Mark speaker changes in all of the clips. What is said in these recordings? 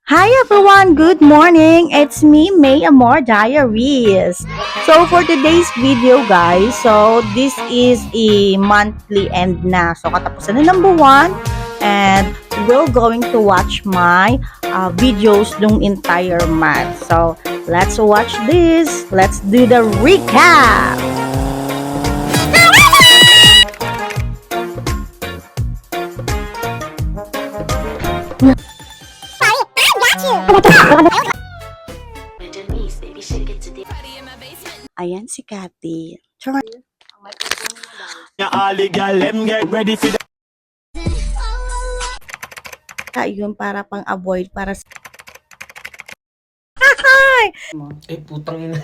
Speaker 1: Hi everyone, good morning. It's me, May Amor Diaries. So for today's video guys, so this is a monthly end na. So katapusan na number 1 and we're going to watch my videos ng entire month. So let's watch this. Let's do the recap. Ayan si Cathy. Turn. Yun para pang avoid para sa...
Speaker 2: Eh, putang ina.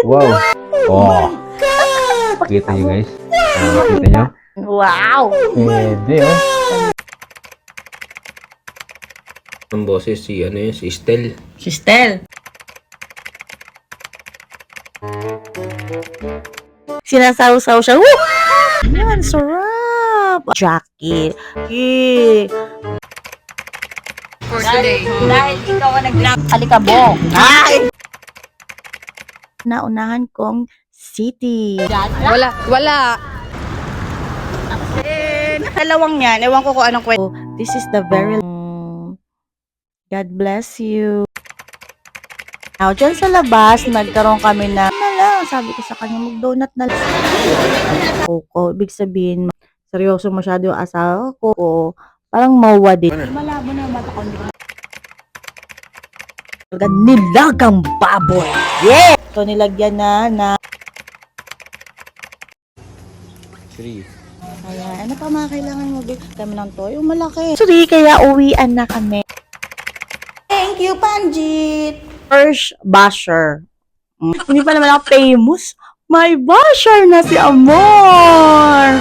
Speaker 3: Wow. Oh. Kita nyo guys. Kita nyo?
Speaker 1: Wow!
Speaker 3: Pwede oh.
Speaker 2: Ang boses si Estel.
Speaker 1: Si Stel. Sinasaw-saw siya. Woo! Yan, sarap! Jackie.
Speaker 4: For today.
Speaker 1: Dahil ikaw ang nag-alikabok. Ay! Naunahan kong city.
Speaker 4: Wala.
Speaker 1: Dalawang yan. Ewan ko kung anong kwento. This is the very... God bless you. Now, dyan sa labas, nagkaroon kami na lang. Sabi ko sa kanya, mag-donut na lang. Ko, ibig sabihin, seryoso masyado yung asawa ko. Parang mawa din. Malabo na mata ko. Nilagang baboy. Yeah! So, nilagyan na
Speaker 2: 3.
Speaker 1: Ayan, ano pa mga kailangan mo? Kami ng toy, yung malaki. Sorry, kaya uwian na kami. Thank you, Panjit! First basher. Hindi pa naman ako famous. May basher na si Amor!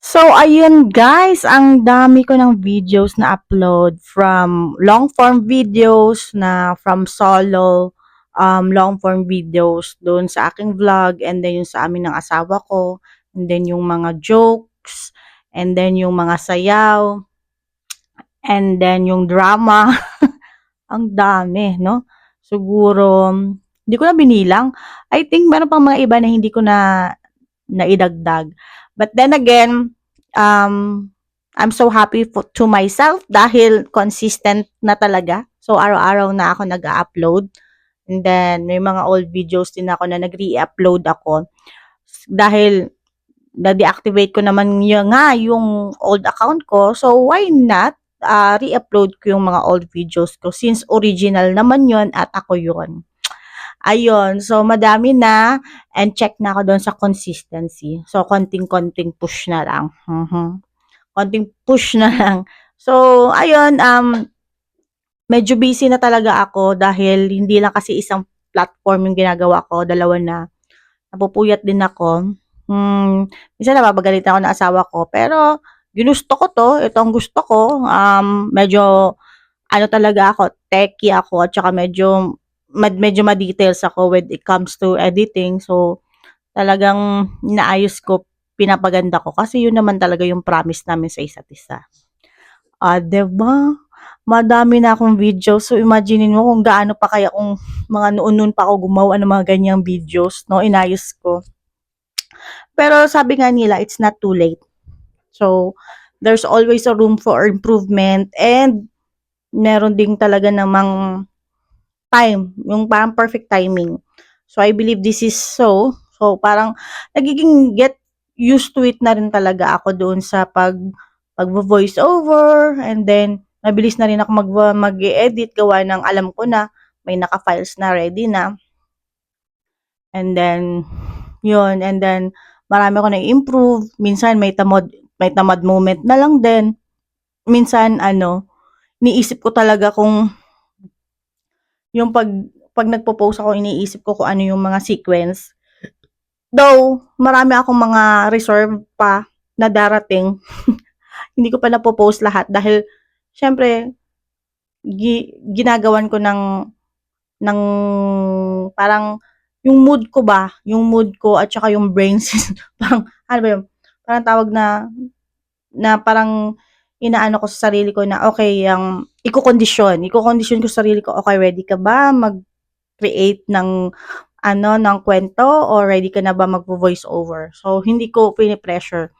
Speaker 1: So, ayun guys, ang dami ko ng videos na upload from long form videos na from solo long form videos doon sa aking vlog and then yung sa amin ng asawa ko and then yung mga jokes and then yung mga sayaw and then yung drama. Ang dami, no? Siguro, hindi ko na binilang. I think meron pang mga iba na hindi ko na naidagdag. But then again, I'm so happy to myself dahil consistent na talaga. So, araw-araw na ako nag-upload. And then, may mga old videos din ako na nag-re-upload ako. Dahil, na-deactivate ko naman yung old account ko. So, why not re-upload ko yung mga old videos ko since original naman yon at ako yon. Ayun, so madami na and check na ako doon sa consistency. So, konting-konting push na lang. Konting push na lang. So, ayun, medyo busy na talaga ako dahil hindi lang kasi isang platform yung ginagawa ko, dalawa na. Napupuyat din ako. Minsan napapagalitan ako ng asawa ko, pero ginusto ko to, ito ang gusto ko. Medyo, ano talaga ako, techie ako, at saka medyo ma-details ako when it comes to editing. So, talagang inaayos ko, pinapaganda ko. Kasi yun naman talaga yung promise namin sa isa't isa. Diba? Madami na akong video. So, imagine mo kung gaano pa kaya kung mga noon pa ako gumawa ng mga ganyang videos, no? Inayos ko. Pero sabi nga nila, it's not too late. So, there's always a room for improvement and meron ding talaga namang time, yung parang perfect timing. So, I believe this is so. So, parang nagiging get used to it na rin talaga ako doon sa pag-voice over and then mabilis na rin ako mag-edit gawa ng alam ko na may naka-files na ready na. And then, yun. And then, marami ako na-improve. Minsan, may tamad moment na lang din. Minsan, niisip ko talaga kung yung pag nagpo-post ako, iniisip ko kung ano yung mga sequence Though, marami akong mga reserve pa na darating. Hindi ko pa napopost lahat dahil, syempre, ginagawan ko ng parang yung mood ko ba, yung mood ko at saka yung brains, parang, ano ba yun, parang tawag na parang inaano ko sa sarili ko na, okay, iko-condition ko sa sarili ko, okay, ready ka ba mag-create ng ng kwento o ready ka na ba mag-voice over? So, hindi ko pinipressure.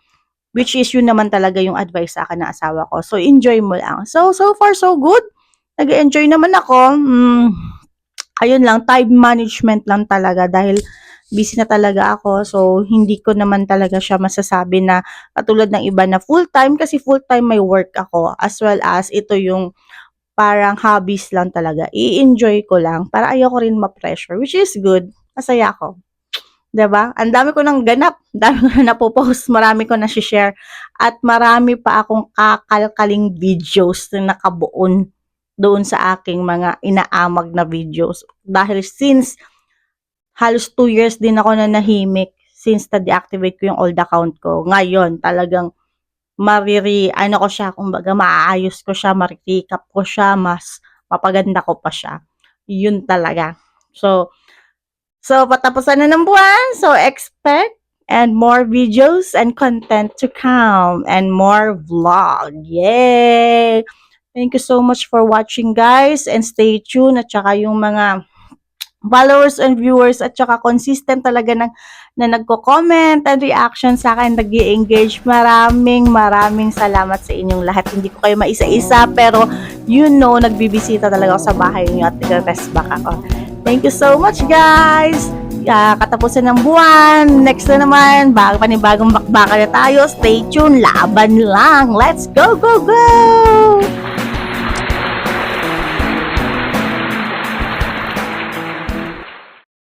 Speaker 1: Which is yun naman talaga yung advice sa akin ng asawa ko. So, enjoy mo lang. So far, so good. Nag-enjoy naman ako. Ayun lang, time management lang talaga dahil busy na talaga ako. So, hindi ko naman talaga siya masasabi na katulad ng iba na full-time kasi full-time may work ako as well as ito yung parang hobbies lang talaga. I-enjoy ko lang para ayoko rin ma-pressure, which is good. Masaya ako. 'Di ba? Ang dami ko nang ganap, dami ko na napopost, marami ko na share at marami pa akong kakalkaling videos na nakabuon doon sa aking mga inaamag na videos. Dahil since halos 2 years din ako na nahimik since na-deactivate ko yung old account ko. Ngayon, talagang ano ko siya, kumbaga maaayos ko siya, ma-recap ko siya, mas mapaganda ko pa siya. Yun talaga. So patapusan na ng buwan. So, expect and more videos and content to come and more vlog. Yay! Thank you so much for watching, guys, and stay tuned. At saka yung mga followers and viewers at saka consistent talaga na nagko-comment and reaction sa akin, nag-i-engage. Maraming salamat sa inyong lahat. Hindi ko kayo maisa-isa, pero nagbibisita talaga ako sa bahay niyo at nag-rest back ako. Thank you so much, guys! Katapusan ng buwan. Next na naman, panibagong bakbakan na tayo. Stay tuned. Laban lang. Let's go, go, go!